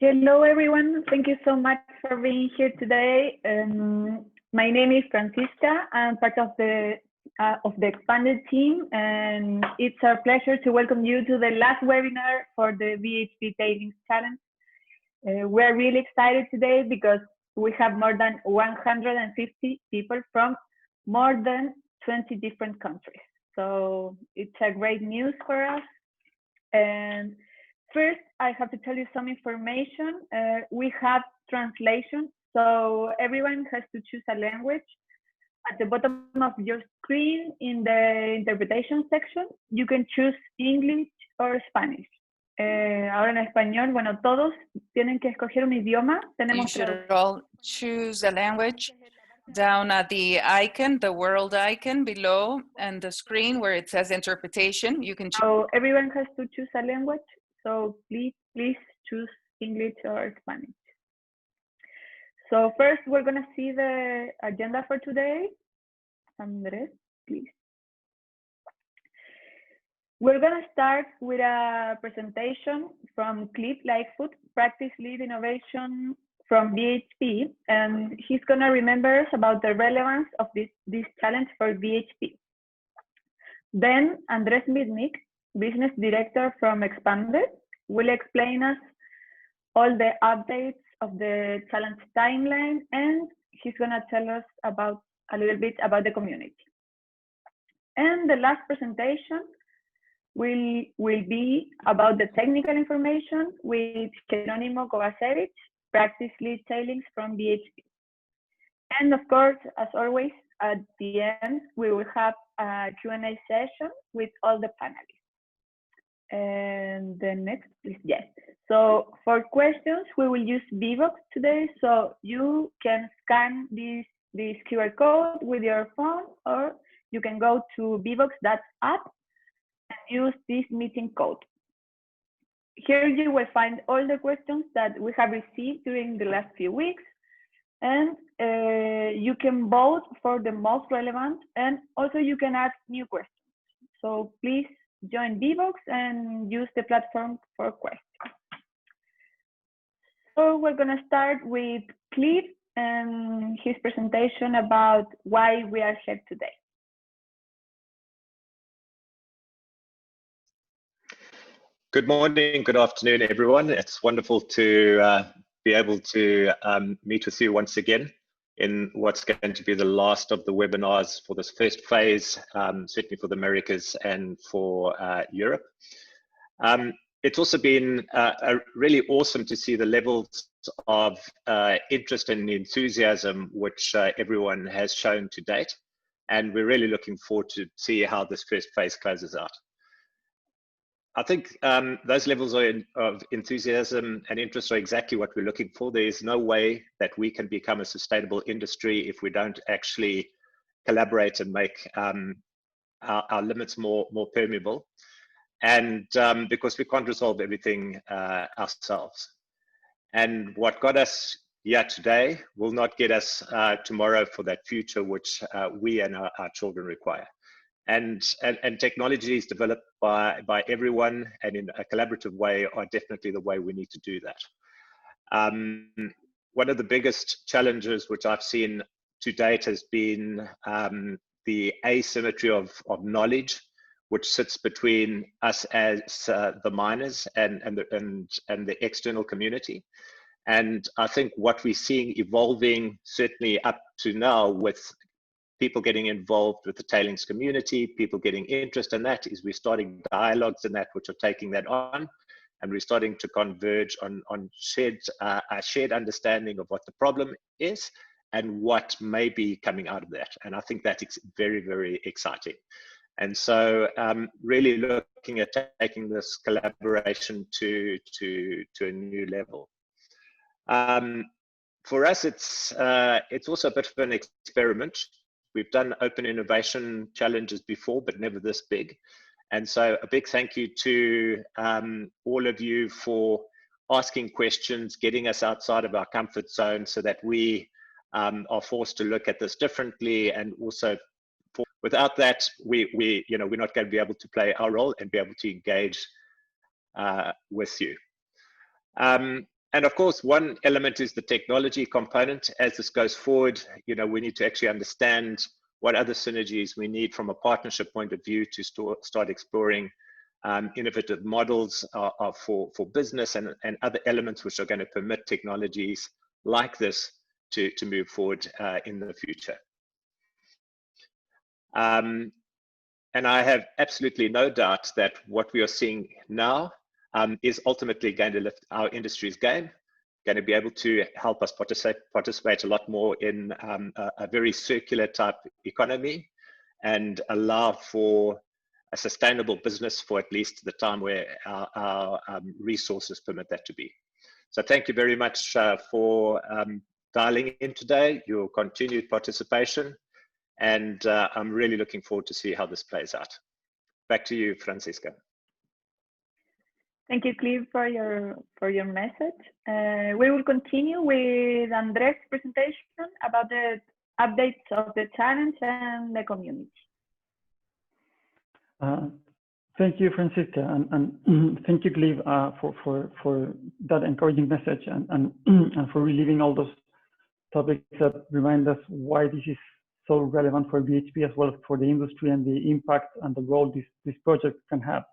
Hello, everyone. Thank you so much for being here today. My name is Francisca. I'm part of the expanded team, and it's our pleasure to welcome you to the last webinar for the BHP Tailings Challenge. We're really excited today because we have more than 150 people from more than 20 different countries. So it's a great news for us. And first, I have to tell you some information. We have translation, so everyone has to choose a language. At the bottom of your screen in the interpretation section, you can choose English or Spanish. Ahora en español, bueno, todos tienen que escoger un idioma. You should all choose a language down at the icon, the world icon below, and the screen where it says interpretation. You can choose. So everyone has to choose a language. So please choose English or Spanish. So first, we're going to see the agenda for today. Andres, please. We're going to start with a presentation from Cliff Lightfoot, Practice Lead Innovation from BHP, and he's going to remember us about the relevance of this challenge for BHP. Then Andres Mitnick, Business Director from Expanded, will explain us all the updates of the challenge timeline, and he's going to tell us about a little bit about the community. And the last presentation will be about the technical information with Jeronimo Kovacevic, Practice Lead Tailings from BHP. And of course, as always, at the end, we will have a Q&A session with all the panelists. And then next, please, yes. So for questions, we will use Vivox today. So you can scan this QR code with your phone, or you can go to Vivox.app and use this meeting code. Here you will find all the questions that we have received during the last few weeks, and you can vote for the most relevant, and also you can ask new questions. So please join Vivox and use the platform for questions. So we're going to start with Cliff and his presentation about why we are here today. Good morning, good afternoon, everyone. It's wonderful to be able to meet with you once again in what's going to be the last of the webinars for this first phase, certainly for the Americas and for Europe. It's also been really awesome to see the levels of interest and enthusiasm which everyone has shown to date. And we're really looking forward to see how this first phase closes out. I think those levels of enthusiasm and interest are exactly what we're looking for. There is no way that we can become a sustainable industry if we don't actually collaborate and make our limits more permeable. And because we can't resolve everything ourselves. And what got us here today will not get us tomorrow for that future which we and our children require. And technologies developed by everyone and in a collaborative way are definitely the way we need to do that. One of the biggest challenges which I've seen to date has been the asymmetry of knowledge which sits between us as the miners and the external community. And I think what we're seeing evolving certainly up to now with people getting involved with the tailings community, people getting interest in that, is we're starting dialogues in that which are taking that on, and we're starting to converge on a shared understanding of what the problem is and what may be coming out of that. And I think that's very, very exciting. And so really looking at taking this collaboration to a new level. For us, it's also a bit of an experiment. We've done open innovation challenges before, but never this big. And so a big thank you to all of you for asking questions, getting us outside of our comfort zone so that we are forced to look at this differently. And also, without that, we're not going to be able to play our role and be able to engage with you. And of course, one element is the technology component. As this goes forward, you know, we need to actually understand what other synergies we need from a partnership point of view to start exploring innovative models for business and other elements which are going to permit technologies like this to move forward in the future. And I have absolutely no doubt that what we are seeing now is ultimately going to lift our industry's game, going to be able to help us participate a lot more in a very circular type economy and allow for a sustainable business for at least the time where our resources permit that to be. So thank you very much for dialing in today, your continued participation, and I'm really looking forward to see how this plays out. Back to you, Francisca. Thank you, Cliff, for your message. We will continue with Andres' presentation about the updates of the challenge and the community. Thank you, Francisca, and thank you, Cliff, for that encouraging message and for reliving all those topics that remind us why this is so relevant for BHP as well as for the industry and the impact and the role this project can have.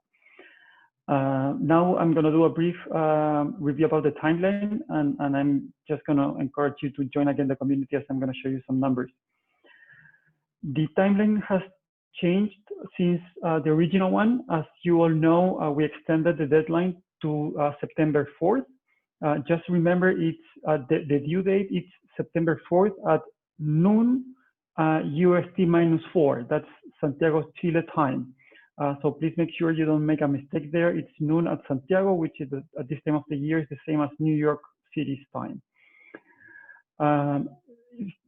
Now I'm going to do a brief review about the timeline, and I'm just going to encourage you to join again the community as I'm going to show you some numbers. The timeline has changed since the original one. As you all know, we extended the deadline to September 4th. Just remember, it's the due date. It's September 4th at noon UST -4. That's Santiago, Chile time. So please make sure you don't make a mistake there. It's noon at Santiago, which is at this time of the year is the same as New York City's time.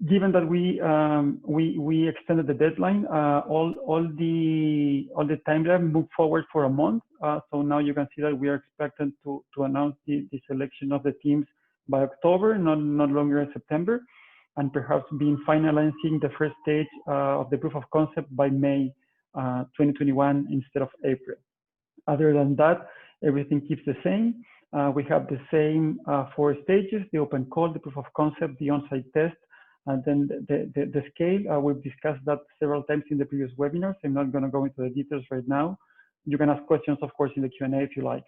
Given that we extended the deadline, all the timeline moved forward for a month. So now you can see that we are expected to announce the selection of the teams by October, not longer in September, and perhaps being finalizing the first stage of the proof of concept by May 2021 instead of April. Other than that, everything keeps the same. We have the same 4 stages: the open call, the proof of concept, the on-site test, and then the scale. We've discussed that several times in the previous webinars. I'm not going to go into the details right now. You can ask questions, of course, in the Q&A if you like.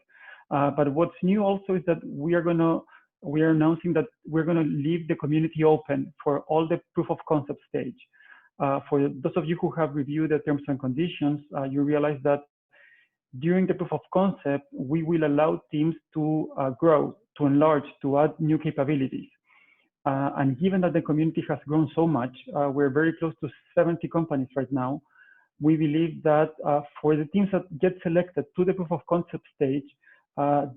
But what's new also is that we are announcing that we're going to leave the community open for all the proof of concept stage. For those of you who have reviewed the terms and conditions, you realize that during the proof of concept, we will allow teams to grow, to enlarge, to add new capabilities. And given that the community has grown so much, we're very close to 70 companies right now. We believe that for the teams that get selected to the proof of concept stage,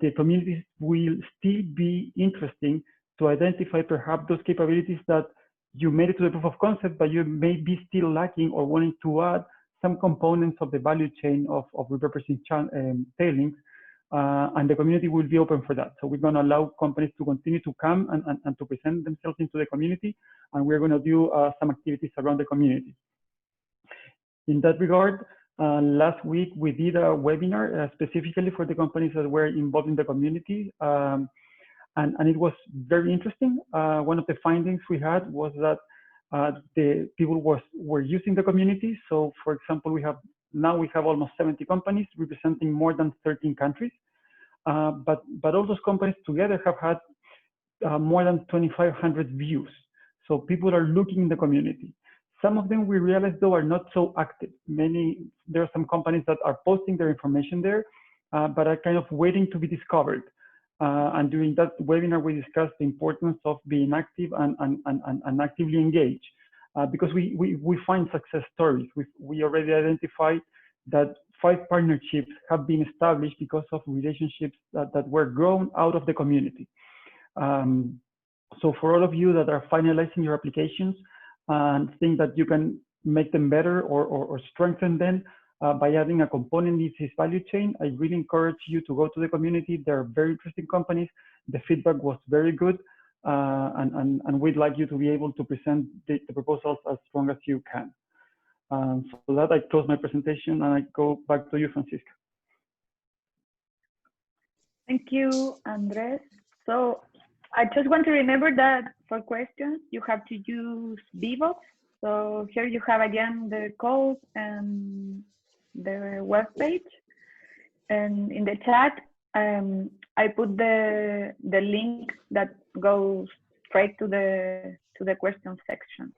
the communities will still be interesting to identify perhaps those capabilities that you made it to the proof of concept, but you may be still lacking or wanting to add some components of the value chain of repurposing tailings, and the community will be open for that. So we're going to allow companies to continue to come and to present themselves into the community, and we're going to do some activities around the community. In that regard, last week we did a webinar specifically for the companies that were involved in the community. And it was very interesting. One of the findings we had was that the people were using the community. So for example, we have almost 70 companies representing more than 13 countries. But all those companies together have had more than 2,500 views. So people are looking in the community. Some of them we realized though are not so active. There are some companies that are posting their information there, but are kind of waiting to be discovered. And during that webinar, we discussed the importance of being active and actively engaged, because we find success stories. We already identified that 5 partnerships have been established because of relationships that were grown out of the community. So for all of you that are finalizing your applications and think that you can make them better or strengthen them, by adding a component in this value chain, I really encourage you to go to the community. They're very interesting companies. The feedback was very good, and we'd like you to be able to present the proposals as strong as you can. So with that, I close my presentation and I go back to you, Francisca. Thank you, Andres. So I just want to remember that for questions, you have to use VBox. So here you have again the code and the web page. And in the chat, I put the link that goes straight to the question section.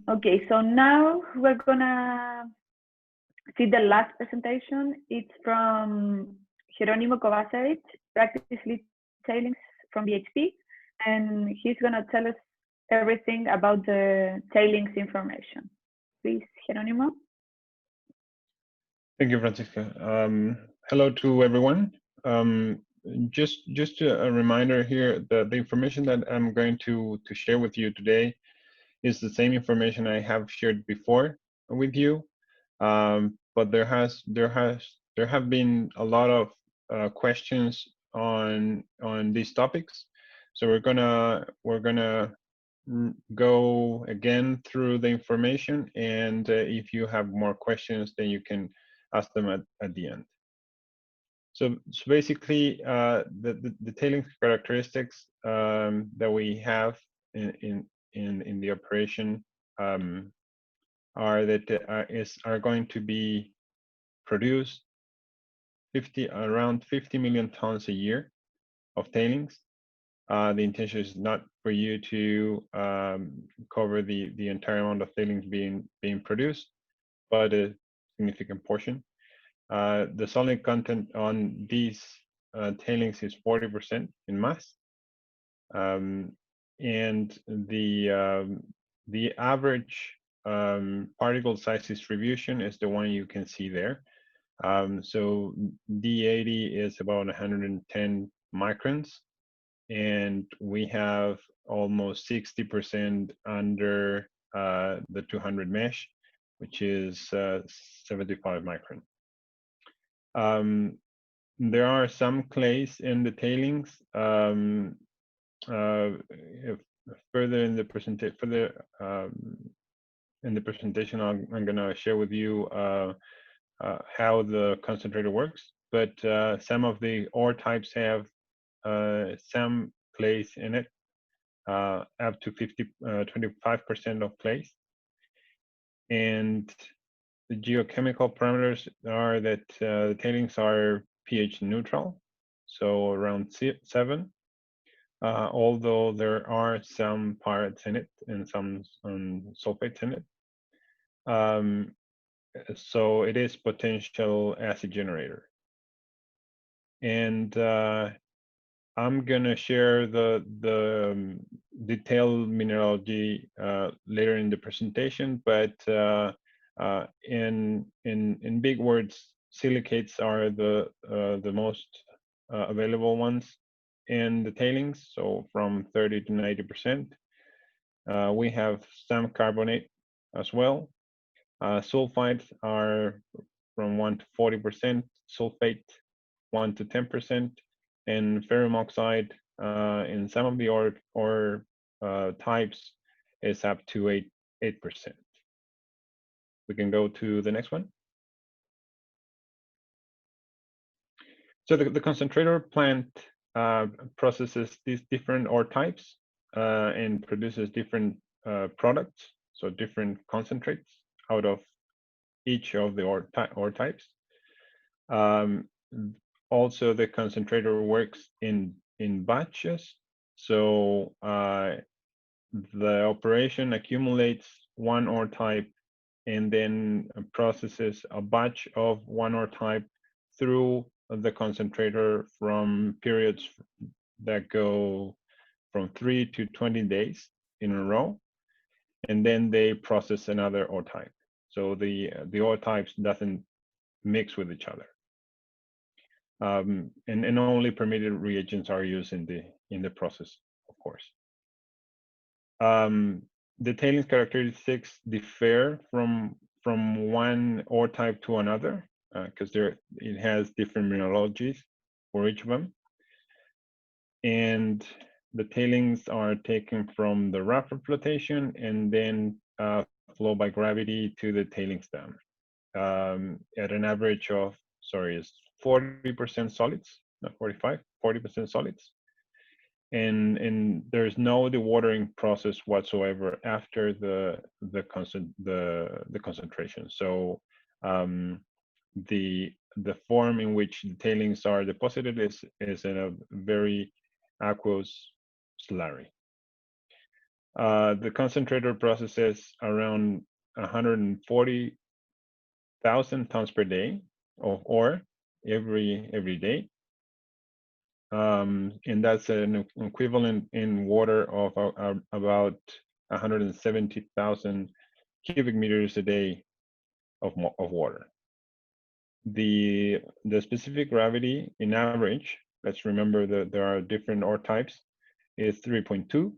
Okay, so now we're gonna see the last presentation. It's from Jerónimo Kovacevic, Practice Lead Tailings from BHP, and he's gonna tell us everything about the tailings information. Please, Jerónimo. Thank you, Francisca. Hello to everyone. Just a reminder here that the information that I'm going to share with you today is the same information I have shared before with you, but there have been a lot of questions on these topics, so we're gonna go again through the information, and if you have more questions, then you can ask them at the end. So basically, the tailings characteristics that we have in the operation are that are going to be produced around 50 million tons a year of tailings. The intention is not for you to cover the entire amount of tailings being produced, but a significant portion. The solid content on these tailings is 40% in mass, and the average particle size distribution is the one you can see there. So D80 is about 110 microns, and we have almost 60% under the 200 mesh, which is 75 micron. There are some clays in the tailings. Further in the presentation, I'm going to share with you how the concentrator works. But some of the ore types have some clays in it, up to 25% of clays. And the geochemical parameters are that the tailings are pH neutral, so around 7, although there are some pyrites in it and some sulfates in it. So it is potential acid generator. And I'm gonna share the detailed mineralogy later in the presentation, but in big words, silicates are the most available ones in the tailings, so from 30 to 90%. We have some carbonate as well. Sulfides are from 1 to 40%, sulfate 1 to 10%, and ferrum oxide in some of the ore types is up to 8%. We can go to the next one. So the concentrator plant processes these different ore types and produces different products, so different concentrates out of each of the ore types. Also, the concentrator works in batches, so the operation accumulates one ore type and then processes a batch of one ore type through the concentrator from periods that go from 3 to 20 days in a row, and then they process another ore type. So the ore types doesn't mix with each other. And only permitted reagents are used in the process, of course. The tailings characteristics differ from one ore type to another because it has different mineralogies for each of them. And the tailings are taken from the rougher flotation and then flow by gravity to the tailings dam at an average of, sorry, is 40% solids, not 45, 40% solids. and there's no dewatering process whatsoever after the concentration. So the form in which the tailings are deposited is in a very aqueous slurry. The concentrator processes around 140,000 tons per day of ore every day. And that's an equivalent in water of about 170,000 cubic meters a day of water. The specific gravity in average, let's remember that there are different ore types, is 3.2.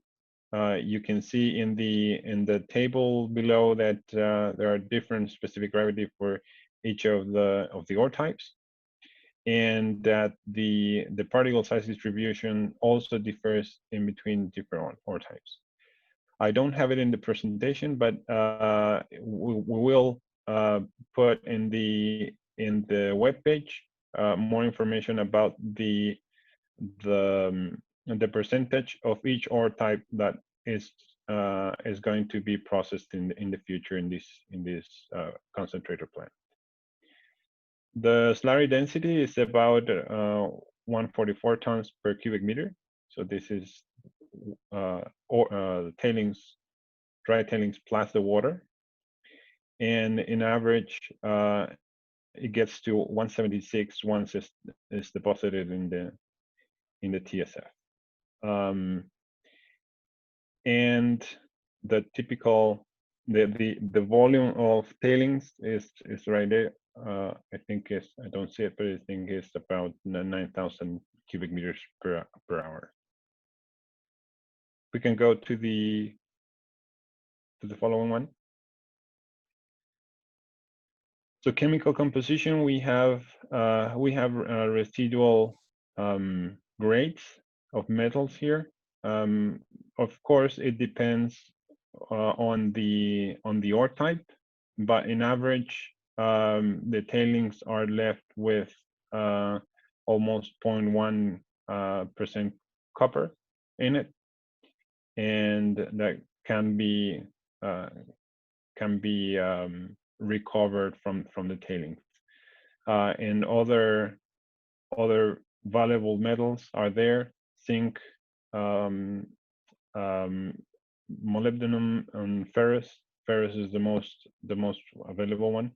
You can see in the table below that there are different specific gravity for each of the ore types, and that the particle size distribution also differs in between different ore types. I don't have it in the presentation, but we will put in the webpage more information about the percentage of each ore type that is going to be processed in the future in this concentrator plant. The slurry density is about 144 tons per cubic meter. So this is tailings, dry tailings plus the water. And in average, it gets to 176 once it's deposited in the TSF. And the typical, the volume of tailings is right there. I think I don't see it, but I think it's about 9,000 cubic meters per hour. We can go to the following one. So chemical composition, we have residual grades of metals here. Of course, it depends on the ore type, but in average, the tailings are left with almost 0.1% copper in it, and that can be recovered from the tailings. And other valuable metals are there: zinc, molybdenum, and ferrous. Ferrous is the most available one.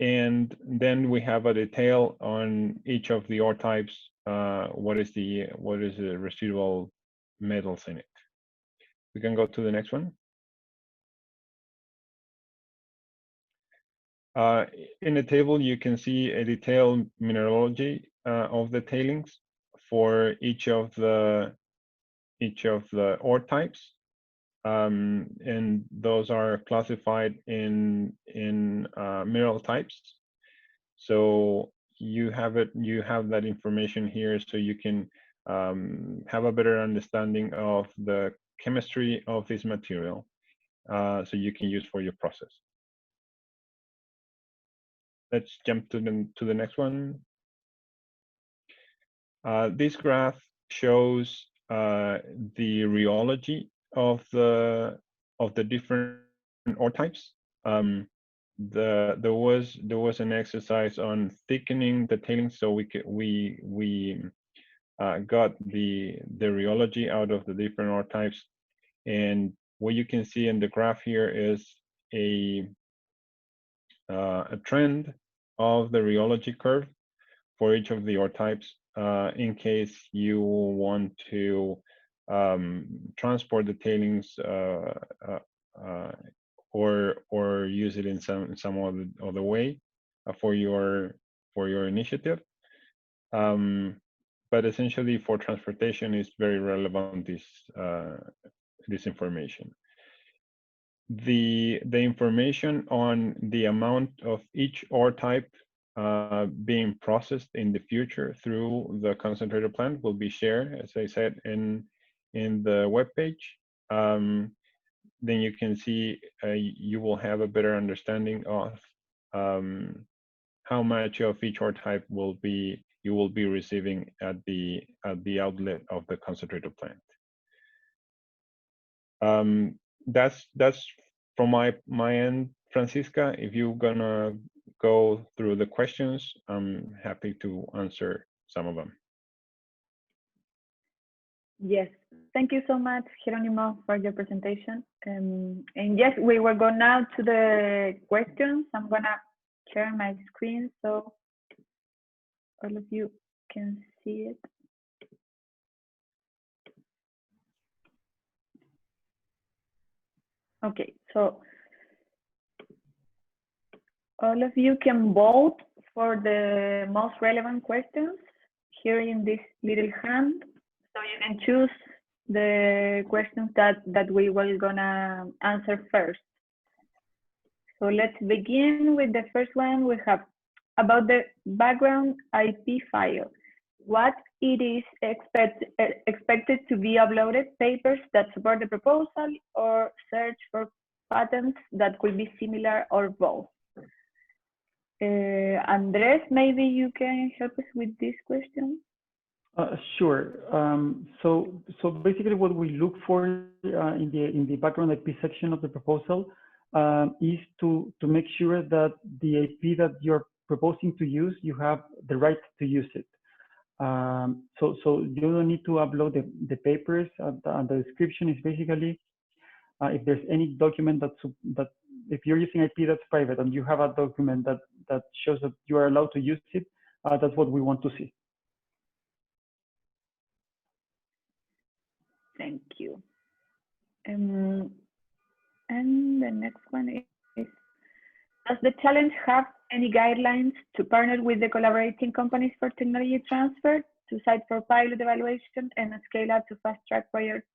And then we have a detail on each of the ore types. What is the residual metals in it? We can go to the next one. In the table, you can see a detailed mineralogy of the tailings for each of the ore types, and those are classified in mineral types. So you have that information here, so you can have a better understanding of the chemistry of this material, so you can use for your process. Let's jump to the next one. This graph shows the rheology of the different ore types. There was an exercise on thickening the tailings, so we got the rheology out of the different ore types, and what you can see in the graph here is a trend of the rheology curve for each of the ore types, in case you want to transport the tailings or use it in some other way for your initiative. But essentially, for transportation, is very relevant, this information. The information on the amount of each ore type being processed in the future through the concentrator plant will be shared, as I said, in the webpage. Then you can see you will have a better understanding of how much of each ore type will be you will be receiving at the outlet of the concentrator plant. That's from my end, Francisca. If you're gonna go through the questions, I'm happy to answer some of them. Yes, thank you so much, Jerónimo, for your presentation. And yes, we will go now to the questions. I'm gonna share my screen so all of you can see it. Okay, so all of you can vote for the most relevant questions here in this little hand. So you can choose the questions that we were gonna answer first. So let's begin with the first one we have about the background IP file. What it is expected to be uploaded, papers that support the proposal or search for patents that could be similar or both. Andres, maybe you can help us with this question. Sure. So basically, what we look for in the background IP section of the proposal is to make sure that the IP that you're proposing to use, you have the right to use it. So you don't need to upload the papers. The description is basically if there's any document that if you're using IP that's private and you have a document that shows that you are allowed to use it, that's what we want to see. Thank you. And the next one is, does the challenge have any guidelines to partner with the collaborating companies for technology transfer, to site for pilot evaluation and scale up to fast track projects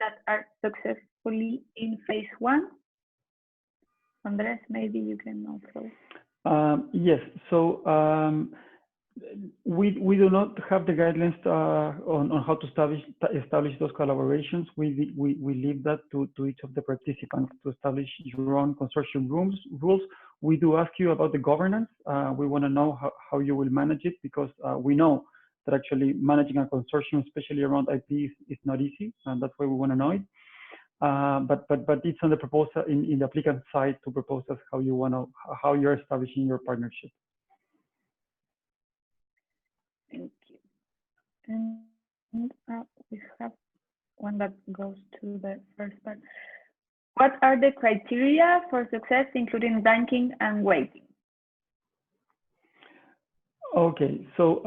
that are successfully in phase 1? Andres, maybe you can also. Yes, so we do not have the guidelines on how to establish those collaborations. We leave that to each of the participants to establish your own consortium rules. We do ask you about the governance. We want to know how you will manage it, because we know that actually managing a consortium, especially around IP, is not easy, and that's why we want to know it. But it's on the proposal in the applicant side to propose us how you're establishing your partnership. Thank you. And we have one that goes to the first part. What are the criteria for success, including ranking and weighting? Okay, so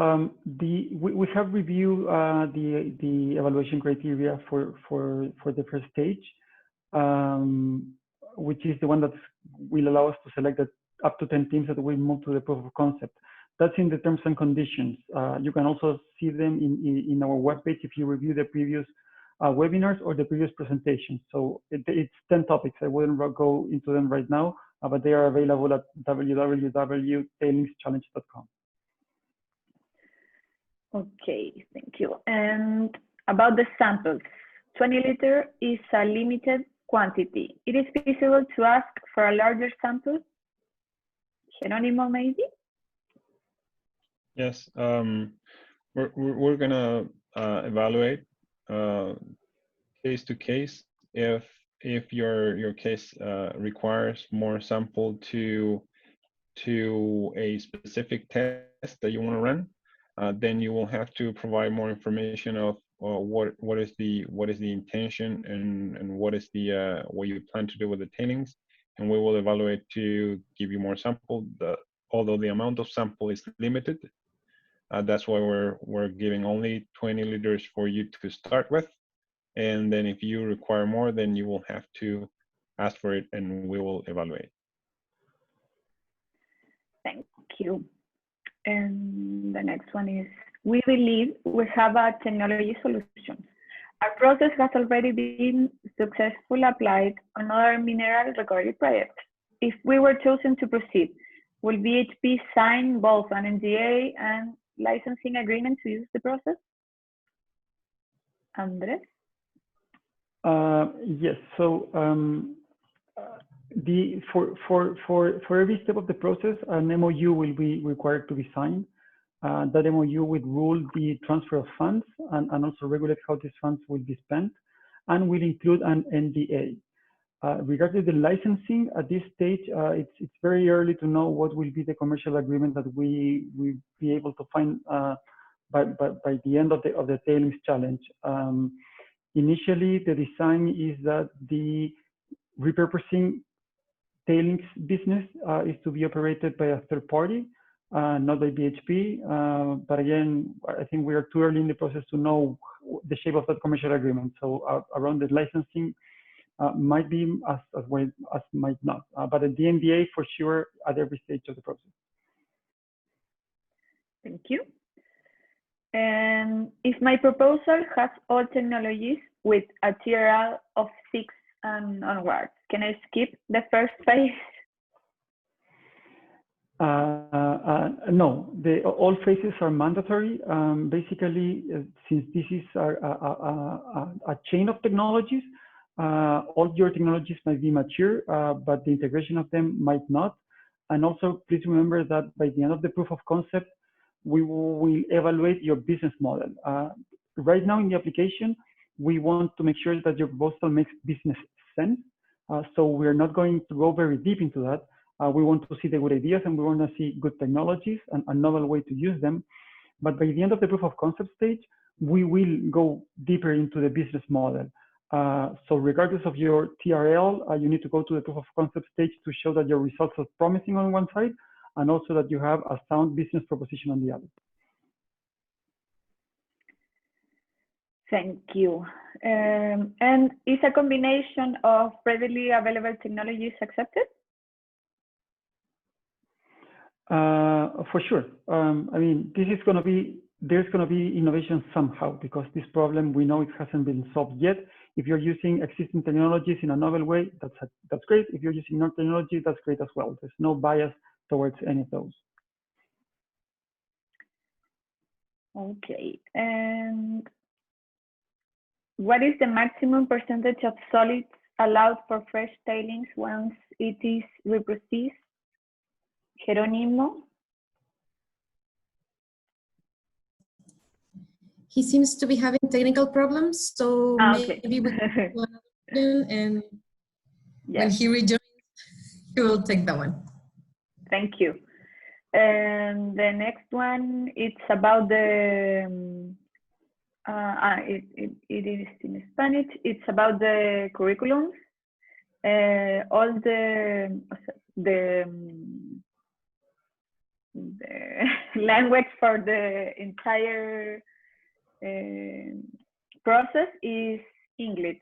we have reviewed the evaluation criteria for the first stage, which is the one that will allow us to select up to 10 teams that will move to the proof of concept. That's in the terms and conditions. You can also see them in our webpage if you review the previous webinars or the previous presentations. So it's 10 topics. I wouldn't go into them right now, but they are available at www.tailingschallenge.com. Okay, thank you. And about the samples, 20 liter is a limited quantity. It is feasible to ask for a larger sample? Jerónimo, maybe? Yes, we're gonna evaluate case to case. If your case requires more sample to a specific test that you want to run, then you will have to provide more information of what is the intention and what is the what you plan to do with the tailings, and we will evaluate to give you more sample. Although the amount of sample is limited, that's why we're giving only 20 liters for you to start with, and then if you require more, then you will have to ask for it, and we will evaluate. Thank you. And the next one is, we believe we have a technology solution. Our process has already been successfully applied on other mineral recovery projects. If we were chosen to proceed, will BHP sign both an NDA and licensing agreement to use the process? Andres? Yes. So for every step of the process, an MOU will be required to be signed. That MOU will rule the transfer of funds and also regulate how these funds will be spent, and will include an NDA. Regarding the licensing, at this stage, it's very early to know what will be the commercial agreement that we will be able to find by the end of the tailings challenge. Initially, the design is that the repurposing tailings business is to be operated by a third party, not by BHP. But again, I think we are too early in the process to know the shape of that commercial agreement. So around the licensing might be as well as might not. But at the NDA, for sure, at every stage of the process. Thank you. And if my proposal has all technologies with a TRL of 6 and onwards, can I skip the first phase? No, all phases are mandatory. Basically, since this is a chain of technologies, all your technologies might be mature, but the integration of them might not. And also, please remember that by the end of the proof of concept, we will evaluate your business model. Right now in the application, we want to make sure that your proposal makes business sense. So we're not going to go very deep into that. We want to see the good ideas, and we want to see good technologies and a novel way to use them. But by the end of the proof of concept stage, we will go deeper into the business model. So regardless of your TRL, you need to go to the proof of concept stage to show that your results are promising on one side, and also that you have a sound business proposition on the other. Thank you. And is a combination of readily available technologies accepted? For sure. I mean, this is going to be, there's going to be innovation somehow, because this problem, we know it hasn't been solved yet. If you're using existing technologies in a novel way, that's great. If you're using non-technology, that's great as well. There's no bias towards any of those. Okay, and what is the maximum percentage of solids allowed for fresh tailings once it is reprocessed? Jerónimo? He seems to be having technical problems, so okay. maybe we can do another question, and Yes. when he rejoins, he will take that one. Thank you. And the next one, it's about the, it is in Spanish, it's about the curriculums. All the language for the entire process is English.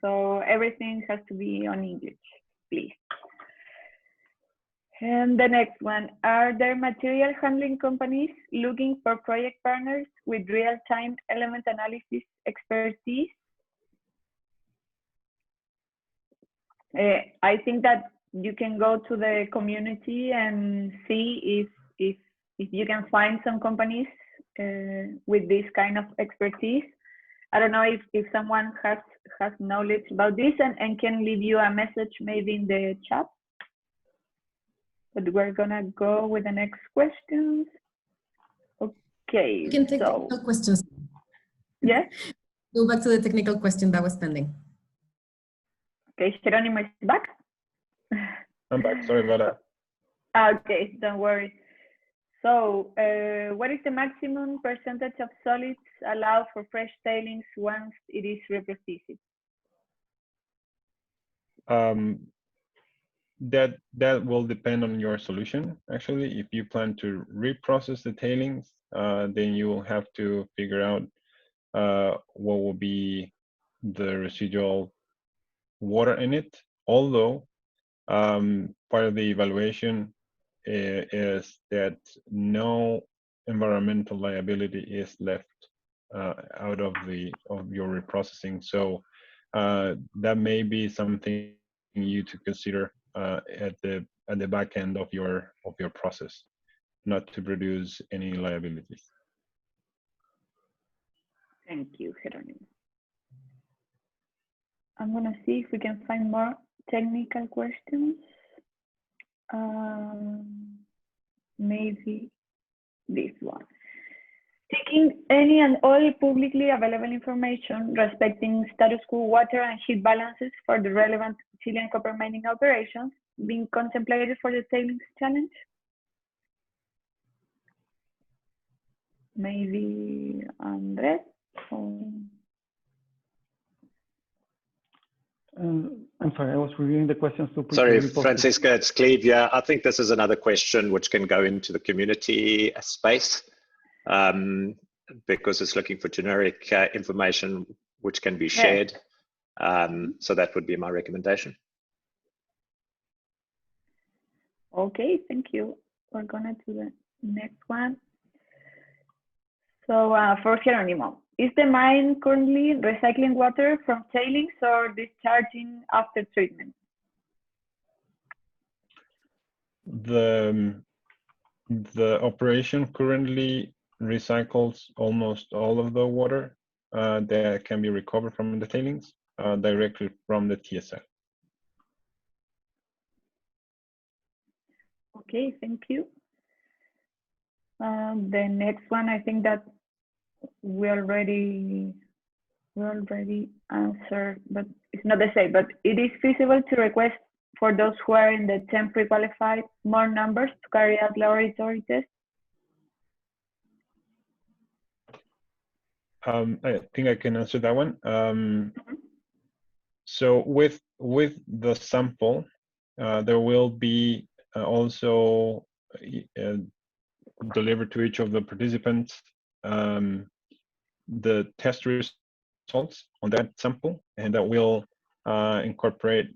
So everything has to be on English, please. And the next one, are there material handling companies looking for project partners with real-time element analysis expertise? I think that you can go to the community and see if you can find some companies with this kind of expertise. I don't know if someone has knowledge about this and can leave you a message maybe in the chat. But we're gonna go with the next questions. Okay. You can take technical questions. Yes. Go back to the technical question that was pending. Okay, Jerónimo is back. I'm back. Sorry about that. Okay, don't worry. So, what is the maximum percentage of solids allowed for fresh tailings once it is reprocessed? That will depend on your solution. Actually, if you plan to reprocess the tailings, then you will have to figure out what will be the residual water in it. Although part of the evaluation is that no environmental liability is left out of your reprocessing. So that may be something you to consider at the back end of your process, not to produce any liabilities. Thank you, Jerónimo. I'm gonna see if we can find more technical questions. Maybe this one. Seeking any and all publicly available information respecting status quo water and heat balances for the relevant Chilean copper mining operations being contemplated for the tailings challenge. Maybe Andres? I'm sorry, I was reviewing the questions to Sorry, Francisca, it's Cleve. Yeah, I think this is another question which can go into the community space because it's looking for generic information which can be shared. So that would be my recommendation. Okay, thank you. We're gonna do the next one. So for Geronimo, is the mine currently recycling water from tailings or discharging after treatment? The operation currently recycles almost all of the water that can be recovered from the tailings directly from the TSF. Okay, thank you. The next one, I think that we already answered, but it's not the same. But it is feasible to request for those who are in the temporary qualified more numbers to carry out laboratory tests. I think I can answer that one. So with the sample, there will be also delivered to each of the participants the test results on that sample, and that will incorporate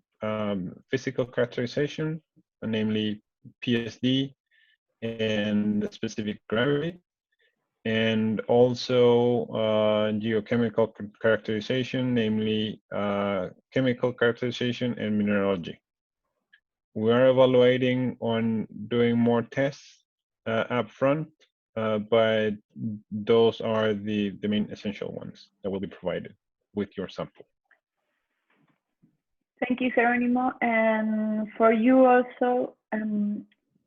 physical characterization, namely PSD and specific gravity, and also geochemical characterization, namely chemical characterization and mineralogy. We are evaluating on doing more tests up front, but those are the main essential ones that will be provided with your sample. Thank you, Geronimo. And for you also,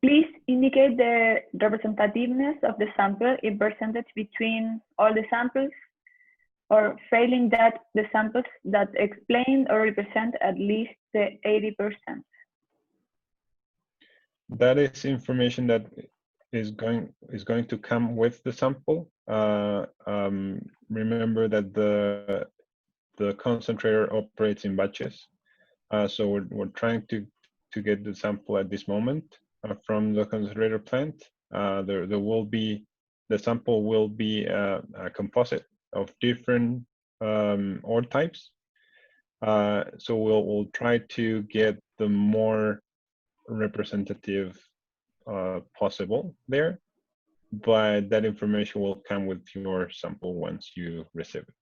please indicate the representativeness of the sample in percentage between all the samples, or failing that, the samples that explain or represent at least the 80%. That is information that is going to come with the sample. Remember that the concentrator operates in batches, so we're trying to get the sample at this moment from the concentrator plant. The sample will be a composite of different ore types. So we'll try to get the more representative possible there, but that information will come with your sample once you receive it.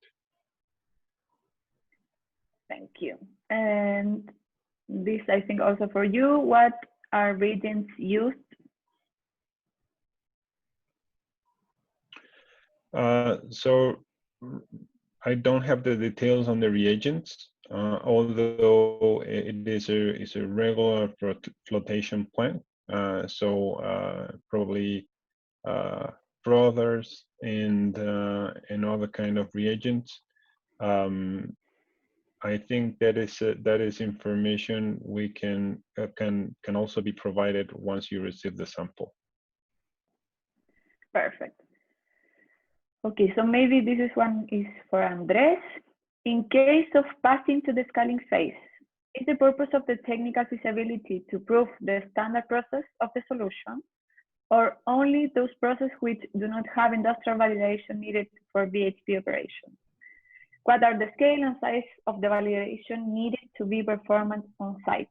Thank you. And this, I think, also for you, what are reagents used? So I don't have the details on the reagents, although it is a regular flotation plant. So probably brothers and other kind of reagents. I think that is information we can also be provided once you receive the sample. Perfect. Okay, so maybe this one is for Andres. In case of passing to the scaling phase, is the purpose of the technical feasibility to prove the standard process of the solution, or only those processes which do not have industrial validation needed for BHP operations? What are the scale and size of the validation needed to be performed on site?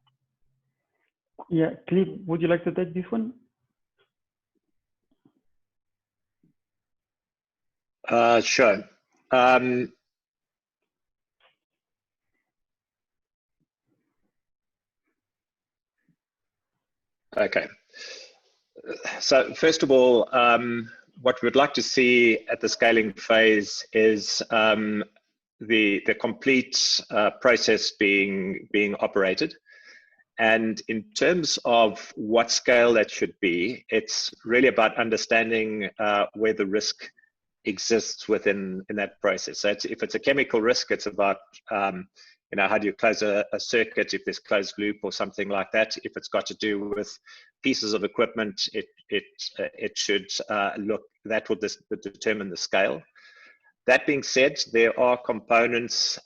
Yeah, Cliff, would you like to take this one? Sure. Okay. So first of all, what we'd like to see at the scaling phase is the complete process being operated, And in terms of what scale that should be, it's really about understanding where the risk exists within that process. So if it's a chemical risk, it's about you know, how do you close a circuit if there's closed loop or something like that. If it's got to do with pieces of equipment, it should look, that will determine the scale. That being said, there are components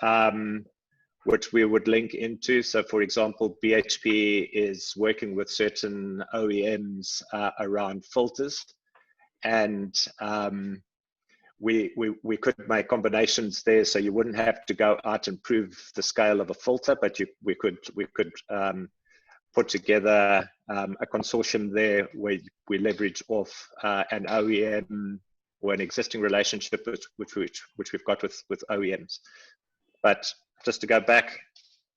which we would link into. So for example, BHP is working with certain OEMs around filters, and we could make combinations there, so you wouldn't have to go out and prove the scale of a filter, but we could put together a consortium there where we leverage off an OEM or an existing relationship which we've got with OEMs. But just to go back,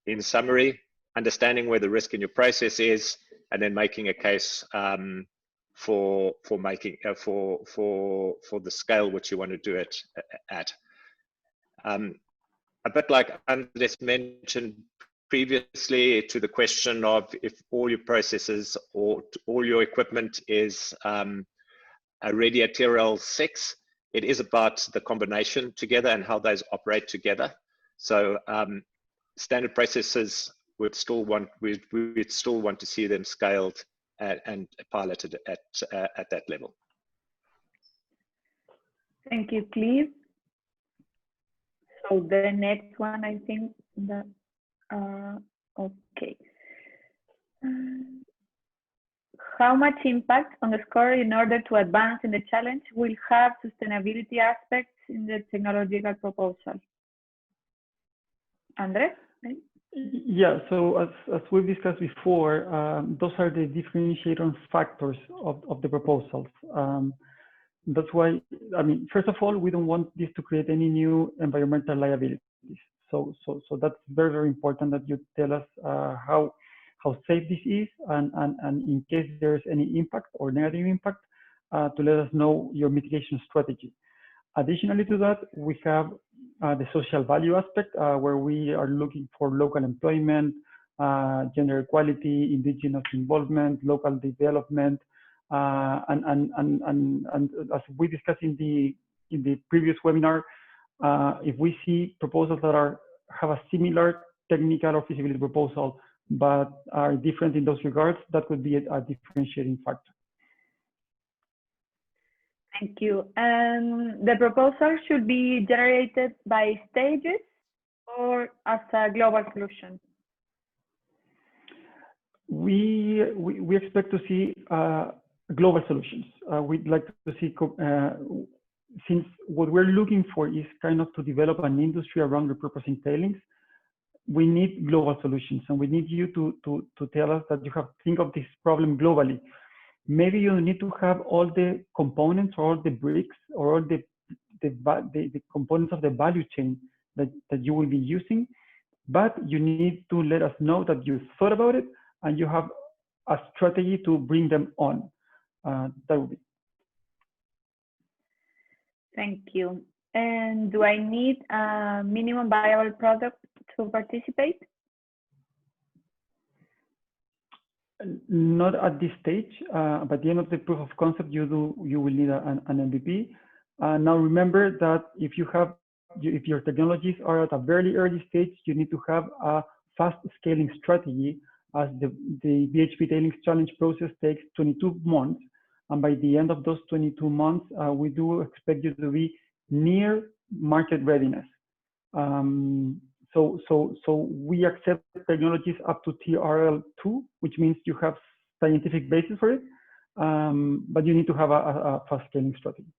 in summary, understanding where the risk in your process is, and then making a case for making for the scale which you want to do it at. A bit like Andres mentioned previously to the question of if all your processes or all your equipment is a ready at TRL6, it is about the combination together and how those operate together. So standard processes we'd still want to see them scaled and piloted at that level. Thank you, Cliff. So the next one, I think that okay. How much impact on the score in order to advance in the challenge will have sustainability aspects in the technological proposal? Andres? Yeah, so as we've discussed before, those are the differentiating factors of the proposals. That's why, I mean, first of all, we don't want this to create any new environmental liabilities. So that's very, very important that you tell us how safe this is, and in case there's any impact or negative impact, to let us know your mitigation strategy. Additionally to that, we have the social value aspect, where we are looking for local employment, gender equality, indigenous involvement, local development, and as we discussed in the previous webinar, if we see proposals that have a similar technical or feasibility proposal but are different in those regards, that could be a differentiating factor. Thank you. And the proposal should be generated by stages or as a global solution? We expect to see global solutions. We'd like to see, since what we're looking for is kind of to develop an industry around repurposing tailings, we need global solutions, and we need you to tell us that you have to think of this problem globally. Maybe you need to have all the components or all the bricks or all the components of the value chain that you will be using, but you need to let us know that you thought about it and you have a strategy to bring them on. That would be. Thank you. And do I need a minimum viable product to participate? Not at this stage. By the end of the proof of concept, you will need an MVP. Now remember that if your technologies are at a very early stage, you need to have a fast scaling strategy, as the BHP Tailings Challenge process takes 22 months. And by the end of those 22 months, we do expect you to be near market readiness. So we accept technologies up to TRL2, which means you have scientific basis for it, but you need to have a fast scaling strategy.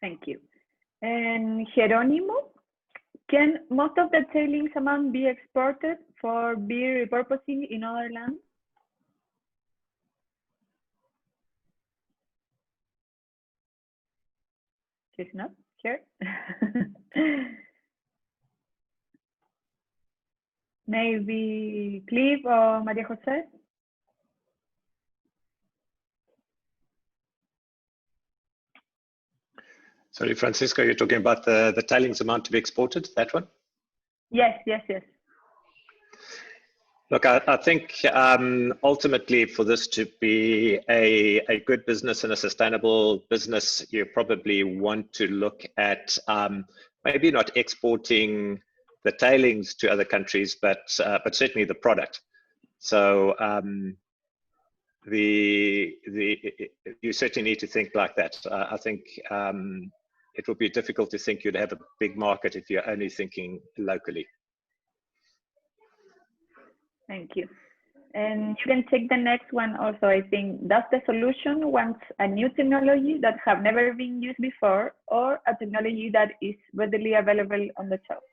Thank you. And Jerónimo, can most of the tailings amount be exported for beer repurposing in other lands? She's not sure. Maybe Cliff or Maria Jose? Sorry, Francisco, you're talking about the tailings amount to be exported, that one? Yes, yes, yes. Look, I think ultimately for this to be a good business and a sustainable business, you probably want to look at maybe not exporting the tailings to other countries, but certainly the product. So you certainly need to think like that. I think it would be difficult to think you'd have a big market if you're only thinking locally. Thank you. And you can take the next one also, I think. Does the solution want a new technology that have never been used before, or a technology that is readily available on the shelf?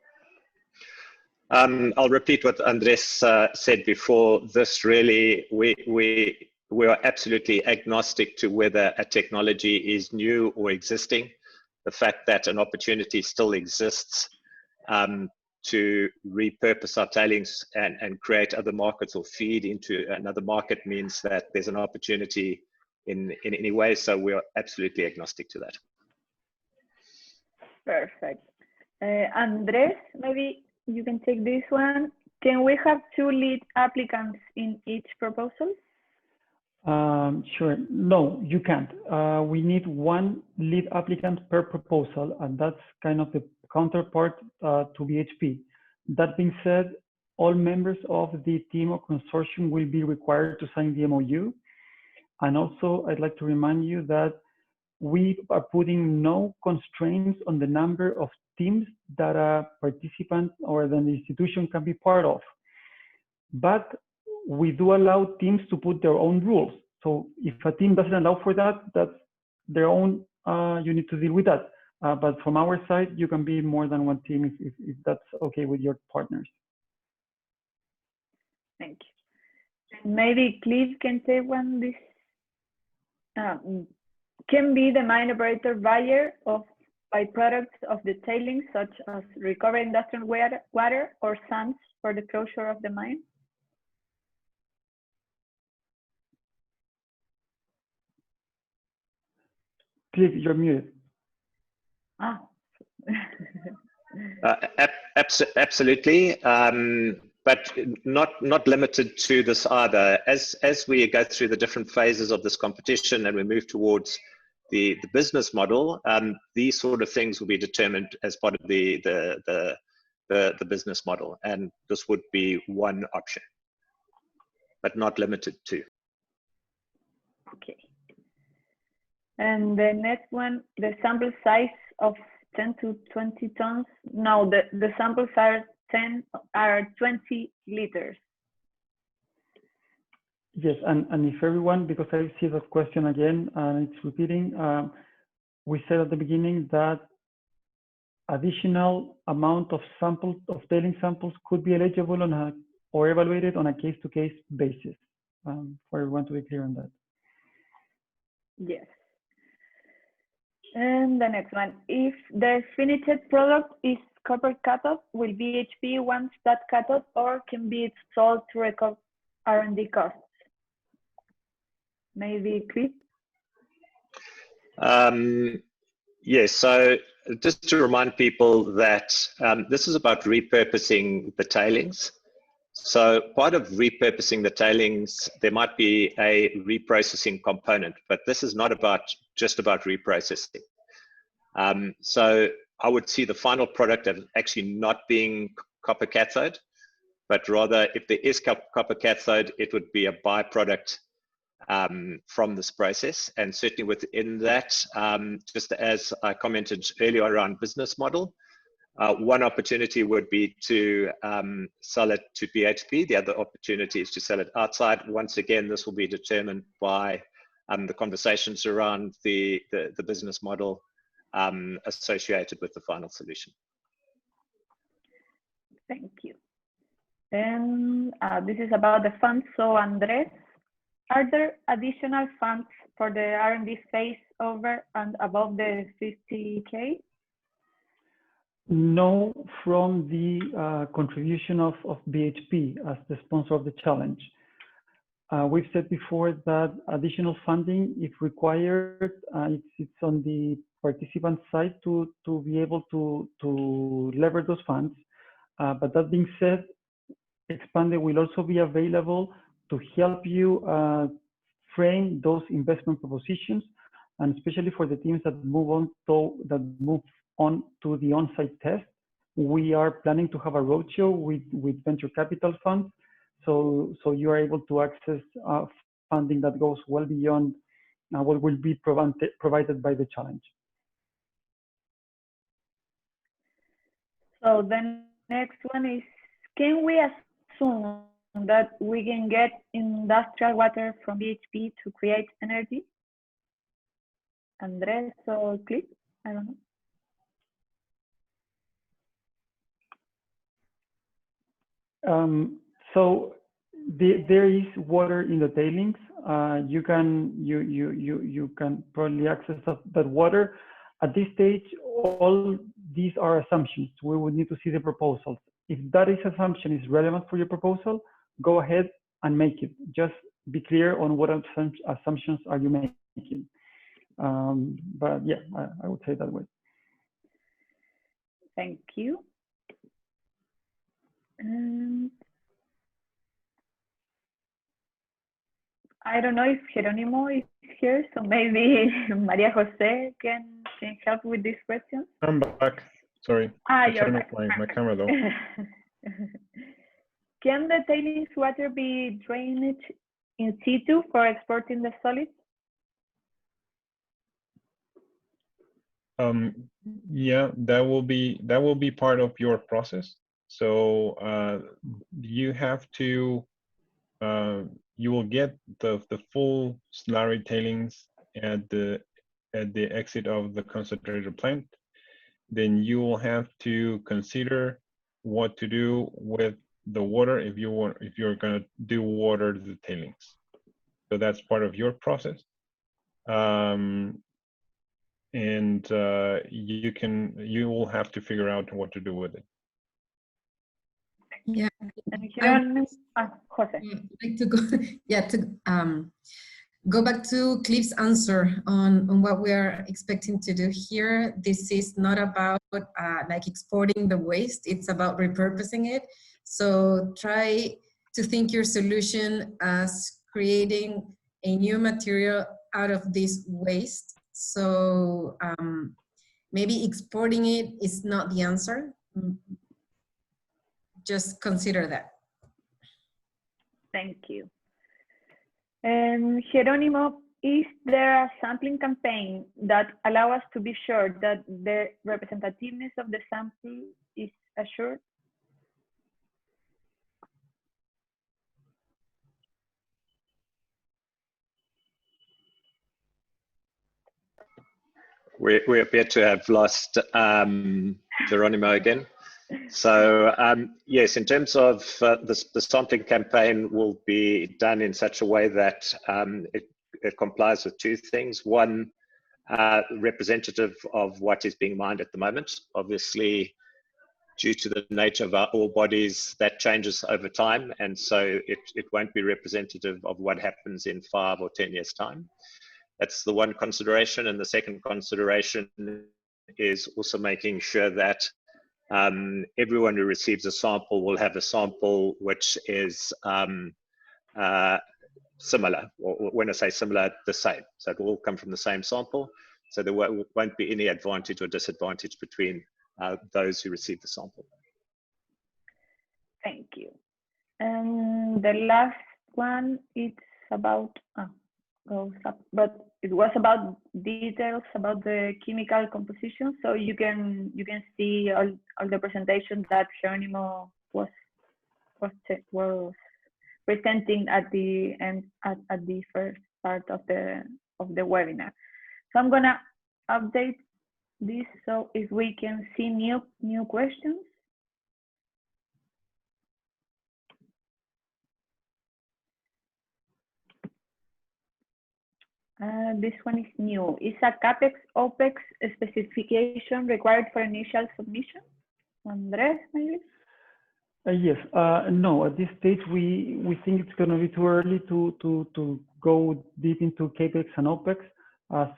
I'll repeat what Andres said before. This really, we are absolutely agnostic to whether a technology is new or existing. The fact that an opportunity still exists to repurpose our tailings and create other markets or feed into another market means that there's an opportunity in any way. So we are absolutely agnostic to that. Perfect. Andres, maybe you can take this one. Can we have 2 lead applicants in each proposal? Sure. No, you can't. We need 1 lead applicant per proposal, and that's kind of the counterpart to BHP. That being said, all members of the team or consortium will be required to sign the MOU. And also, I'd like to remind you that we are putting no constraints on the number of teams that a participant or the institution can be part of. But we do allow teams to put their own rules. So if a team doesn't allow for that, that's their own, you need to deal with that. But from our side, you can be more than 1 team if that's okay with your partners. Thank you. And maybe Cliff can take one. This can be the mine operator buyer of byproducts of the tailings, such as recovered industrial water or sands for the closure of the mine. Cliff, you're muted. Ah. Absolutely, but not limited to this either. As we go through the different phases of this competition and we move towards the business model, these sort of things will be determined as part of the business model, and this would be one option, but not limited to. Okay. And the next one, the sample size of 10 to 20 tons. No, the samples are 20 liters. Yes, and if everyone, because I see that question again, and it's repeating, we said at the beginning that additional amount of samples, of tailing samples, could be eligible on or evaluated on a case-to-case basis, for everyone to be clear on that. Yes. And the next one, if the finished product is copper cathode, will BHP want that cathode, or can be sold to recover R&D costs? Maybe Chris? Yes, so just to remind people that this is about repurposing the tailings. So part of repurposing the tailings, there might be a reprocessing component, but this is not just about reprocessing. So I would see the final product as actually not being copper cathode, but rather if there is copper cathode, it would be a byproduct from this process. And certainly within that, just as I commented earlier around business model, one opportunity would be to sell it to BHP. The other opportunity is to sell it outside. Once again, this will be determined by the conversations around the business model associated with the final solution. Thank you. And this is about the funds. So Andres, are there additional funds for the R&D phase over and above the 50K? No, from the contribution of BHP as the sponsor of the challenge. We've said before that additional funding, if required, it's on the participant side to be able to leverage those funds. But that being said, Expanded will also be available to help you frame those investment propositions, and especially for the teams that move on to the on-site test. We are planning to have a roadshow with venture capital funds, so you are able to access funding that goes well beyond what will be provided by the challenge. So the next one is, can we assume that we can get industrial water from BHP to create energy? Andres or Cliff? I don't know. So there is water in the tailings. You can probably access that water. At this stage, all these are assumptions. We would need to see the proposals. If that assumption is relevant for your proposal, go ahead and make it. Just be clear on what assumptions are you making. But yeah, I would say that way. Thank you. I don't know if Jerónimo is here, so maybe Maria Jose can help with this question. I'm back. Sorry. You're back. My camera though. Can the tailings water be drained in situ for exporting the solids? Yeah, that will be part of your process. So you have to you will get the full slurry tailings at the exit of the concentrator plant. Then you will have to consider what to do with the water if you're going to do water the tailings. So that's part of your process. And you will have to figure out what to do with it. Yeah. Jose. Like to go, yeah, to go back to Cliff's answer on what we are expecting to do here. This is not about like exporting the waste, it's about repurposing it. So try to think your solution as creating a new material out of this waste. So maybe exporting it is not the answer. Just consider that. Thank you. Jerónimo, is there a sampling campaign that allows us to be sure that the representativeness of the sample is assured? We appear to have lost Geronimo again. So yes, in terms of the sampling campaign will be done in such a way that it complies with two things. One, representative of what is being mined at the moment. Obviously, due to the nature of our ore bodies, that changes over time, and so it won't be representative of what happens in 5 or 10 years' time. That's the one consideration. And the second consideration is also making sure that everyone who receives a sample will have a sample which is similar, or when I say similar, the same. So it will all come from the same sample. So there won't be any advantage or disadvantage between those who receive the sample. Thank you. And the last one, it's about, goes up, but it was about details about the chemical composition. So you can see all the presentation that Jerónimo was presenting at the end at the first part of the webinar. So I'm gonna update this so if we can see new questions. This one is new. Is a Capex Opex specification required for initial submission? Andres, maybe? Yes. No, at this stage, we think it's going to be too early to go deep into Capex and Opex.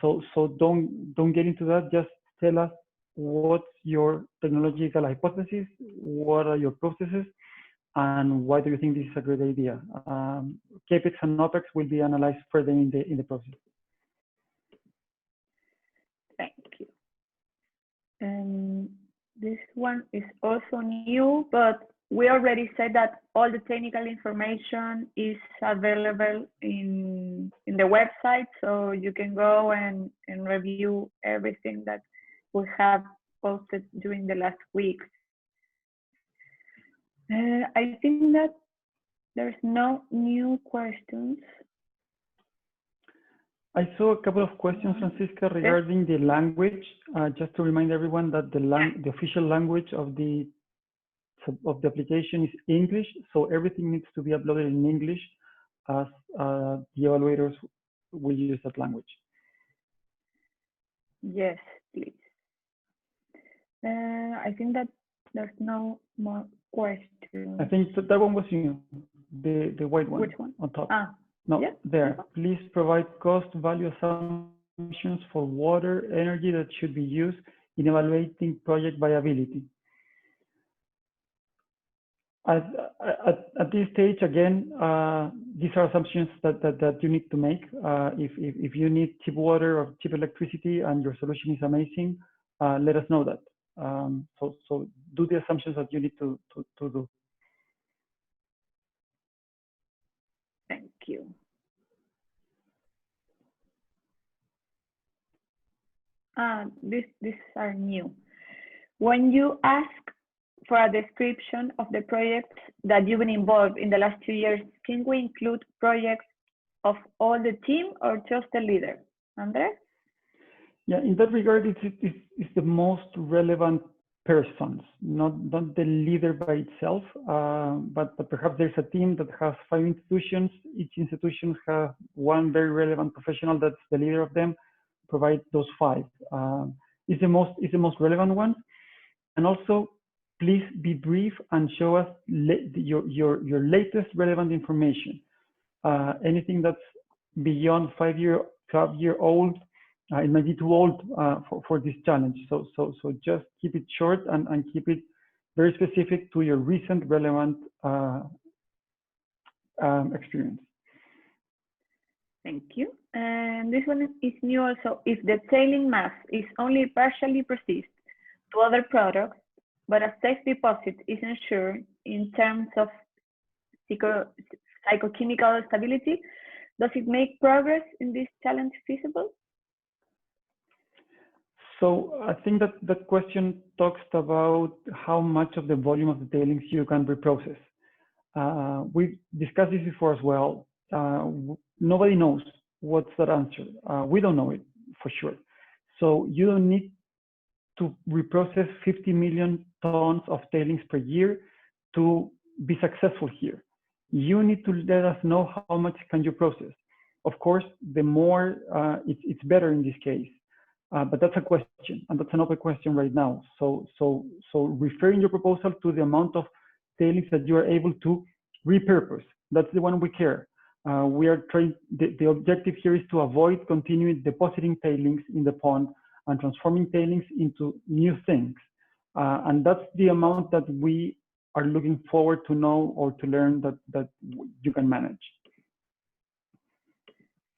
So don't get into that. Just tell us what's your technological hypothesis, what are your processes, and why do you think this is a great idea? Capex and Opex will be analyzed further in the process. Thank you. This one is also new, but we already said that all the technical information is available in the website, so you can go and review everything that we have posted during the last weeks. I think that there's no new questions. I saw a couple of questions, Francisca, regarding the language. Just to remind everyone that the official language of the application is English, so everything needs to be uploaded in English, as the evaluators will use that language. Yes, please. I think that there's no more questions. I think that one was you, the white one. Which one? On top. Ah, no, yeah. there. Please provide cost value assumptions for water, energy that should be used in evaluating project viability. At this stage, again, these are assumptions that you need to make. If you need cheap water or cheap electricity and your solution is amazing, let us know that. So do the assumptions that you need to do. Thank you. These are new. When you ask for a description of the projects that you've been involved in the last 2 years, can we include projects of all the team or just the leader? Andres? Yeah, in that regard, it's the most relevant persons, not the leader by itself, but perhaps there's a team that has 5 institutions. Each institution has one very relevant professional that's the leader of them. Provide those 5. It's the most relevant one, and also please be brief and show us your latest relevant information. Anything that's beyond 5-year-old, it might be too old for this challenge. So just keep it short and keep it very specific to your recent relevant experience. Thank you. And this one is new also. If the tailing mass is only partially processed to other products, but a safe deposit is ensured in terms of psychochemical stability, does it make progress in this challenge feasible? So I think that question talks about how much of the volume of the tailings you can reprocess. We've discussed this before as well. Nobody knows what's that answer. We don't know it for sure. So you don't need to reprocess 50 million tons of tailings per year to be successful here. You need to let us know how much can you process. Of course, the more, it's better in this case. But that's a question, and that's an open question right now. So referring your proposal to the amount of tailings that you are able to repurpose. That's the one we care. We are trying. The objective here is to avoid continuing depositing tailings in the pond and transforming tailings into new things. And that's the amount that we are looking forward to know or to learn that you can manage.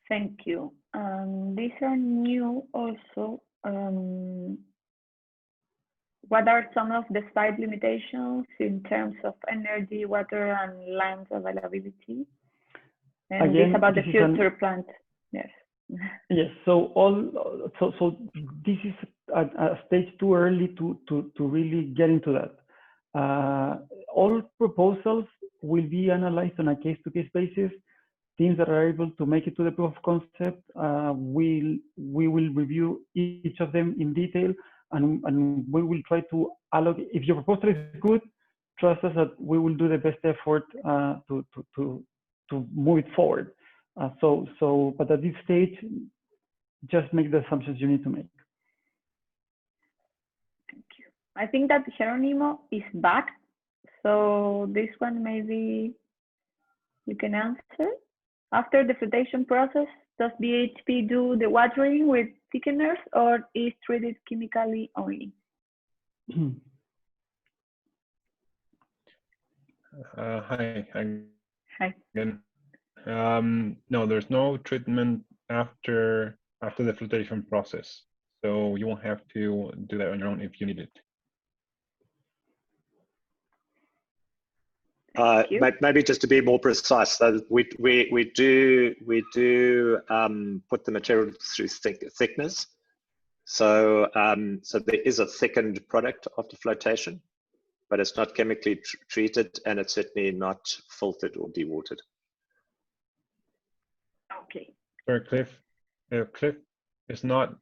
Thank you. These are new also. What are some of the site limitations in terms of energy, water, and land availability? And again, this about the future plant. Yes. Yes. So this is a stage too early to really get into that. All proposals will be analyzed on a case-to-case basis. Teams that are able to make it to the proof of concept, we will review each of them in detail, and we will try to allocate. If your proposal is good, trust us that we will do the best effort to move it forward. But at this stage, just make the assumptions you need to make. Thank you. I think that Geronimo is back, so this one maybe you can answer. After the filtration process, does BHP do the watering with thickeners or is treated chemically only? Hi Hi. again. No, there's no treatment after the filtration process, so you won't have to do that on your own if you need it. Thank you. Maybe just to be more precise, so we do put the material through thickness. So so there is a thickened product after flotation, but it's not chemically treated, and it's certainly not filtered or dewatered. Okay. Sorry, Cliff. Cliff, it's not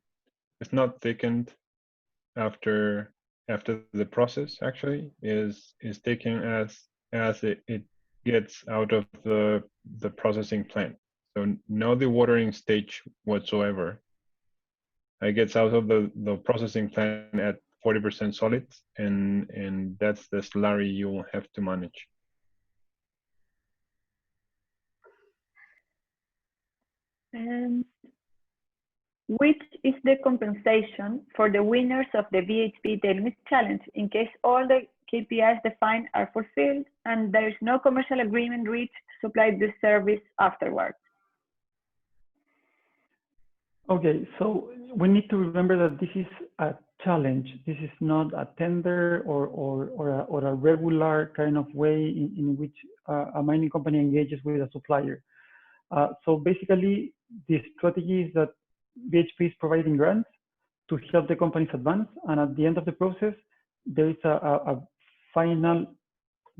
thickened after the process. Actually, is taken as it gets out of the processing plant. So no dewatering stage whatsoever. It gets out of the processing plant at 40% solids, and that's the slurry you will have to manage. Which is the compensation for the winners of the BHP Tailings Challenge in case all the KPIs defined are fulfilled and there is no commercial agreement reached to supply this service afterwards? Okay, so we need to remember that this is a challenge. This is not a tender or a regular kind of way in which a mining company engages with a supplier. So basically, the strategy is that BHP is providing grants to help the companies advance, and at the end of the process, there is a final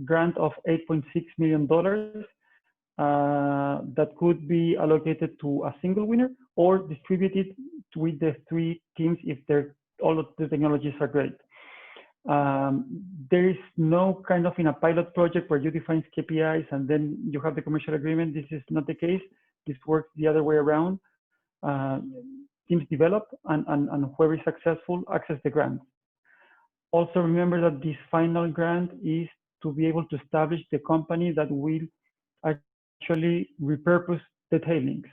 grant of $8.6 million that could be allocated to a single winner or distributed with the 3 teams if all of the technologies are great. There is no kind of in a pilot project where you define KPIs and then you have the commercial agreement. This is not the case. This works the other way around. Teams develop and whoever is successful access the grant. Also remember that this final grant is to be able to establish the company that will actually repurpose the tailings.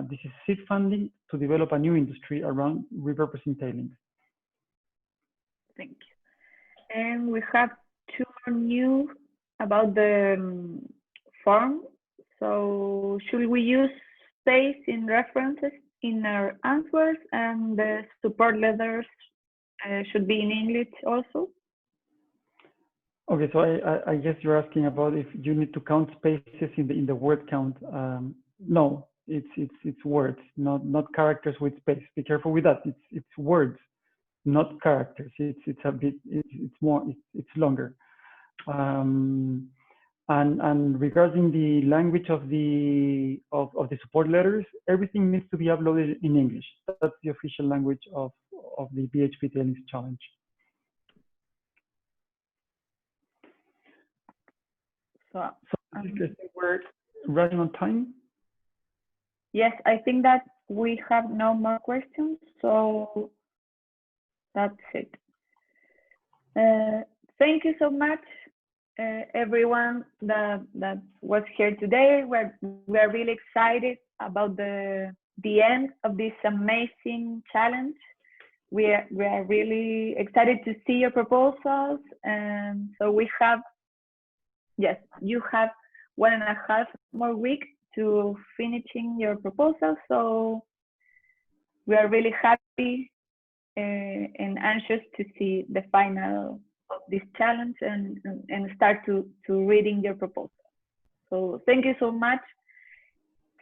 This is seed funding to develop a new industry around repurposing tailings. Thank you. And we have 2 new about the form. So should we use space in references in our answers, and the support letters should be in English also? Okay, so I guess you're asking about if you need to count spaces in the word count. No, it's words, not characters with space. Be careful with that. It's words, not characters. It's a bit it's longer. And regarding the language of the support letters, everything needs to be uploaded in English. That's the official language of the BHP Tailings Challenge. So I think we're running on time. Yes, I think that we have no more questions, so that's it. Thank you so much, everyone that was here today. We're really excited about the end of this amazing challenge. We are really excited to see your proposals, and so we have, yes, you have 1.5 more weeks to finishing your proposal. So we are really happy and anxious to see the final of this challenge and start to reading your proposal. So thank you so much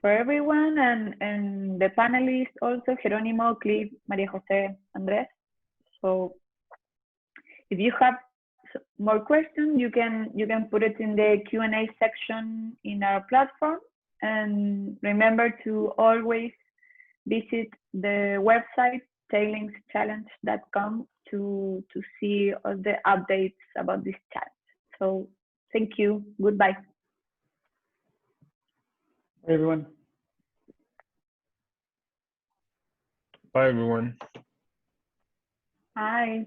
for everyone, and the panelists also, Jerónimo, Cliff, María José, Andrés. So if you have more questions, you can put it in the Q&A section in our platform, and remember to always visit the website tailingschallenge.com to see all the updates about this challenge. So thank you. Goodbye. Bye, everyone. Bye, everyone. Bye.